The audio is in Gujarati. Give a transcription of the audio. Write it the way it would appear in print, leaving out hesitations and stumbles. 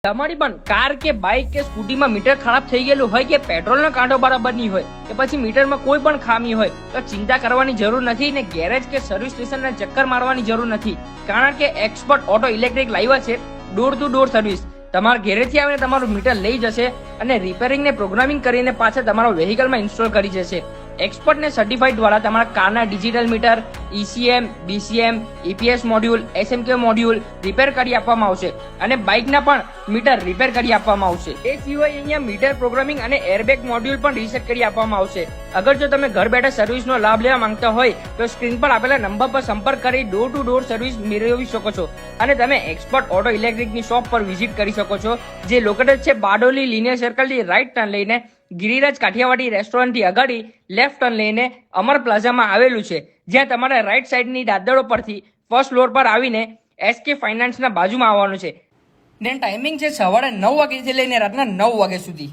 તમારી પણ કાર કે બાઇક કે સ્કૂટીમાં મીટર ખરાબ થઈ ગયેલું હોય કે પેટ્રોલનો કાંટો બરાબર નહીં હોય કે પછી મીટરમાં કોઈ પણ ખામી હોય તો ચિંતા કરવાની જરૂર નથી ને ગેરેજ કે સર્વિસ સ્ટેશનના ચક્કર મારવાની જરૂર નથી, કારણ કે એક્સપર્ટ ઓટો ઇલેક્ટ્રિક લાવ્યા છે ડોર ટુ ડોર સર્વિસ. તમારા ઘેરેથી આવીને તમારું મીટર લઈ જશે અને રિપેરિંગ ને પ્રોગ્રામિંગ કરીને પાછા તમારા વેહિકલમાં ઇન્સ્ટોલ કરી જશે. એક્સપર્ટ ને સર્ટિફાઈડ દ્વારા તમારા કારના digital meter, ECM, BCM, EPS module, SMK module repair કરી આપવામાં આવશે અને બાઇકના પણ મીટર રિપેર કરી આપવામાં આવશે. એ સિવાય અહીંયા મીટર પ્રોગ્રામિંગ અને એરબેગ મોડ્યુલ પણ રીસેટ કરી આપવામાં આવશે. અગર જો તમે ઘર બેઠા સર્વિસનો લાભ લેવા માંગતા હોય તો સ્ક્રીન પર આપેલા નંબર પર સંપર્ક કરી ડોર ટુ ડોર સર્વિસ મેળવી શકો છો અને તમે એક્સપર્ટ ઓટો ઇલેક્ટ્રિકની શોપ પર વિઝિટ કરી શકો છો, જે લોકેટેડ છે બારડોલી લિનિયર સર્કલથી રાઈટ ટર્ન લઈને ગિરિરાજ કાઠિયાવાડી રેસ્ટોરન્ટથી અગાડી લેફ્ટ ટર્ન લઈને અમર પ્લાઝામાં આવેલું છે, જ્યાં તમારે રાઈટ સાઈડની દાદરો પરથી ફર્સ્ટ ફ્લોર પર આવીને SK ફાઇનાન્સના બાજુમાં આવવાનું છે. દેન ટાઈમિંગ છે સવારે 9 વાગ્યાથી લઈને રાતના 9 વાગ્યા સુધી.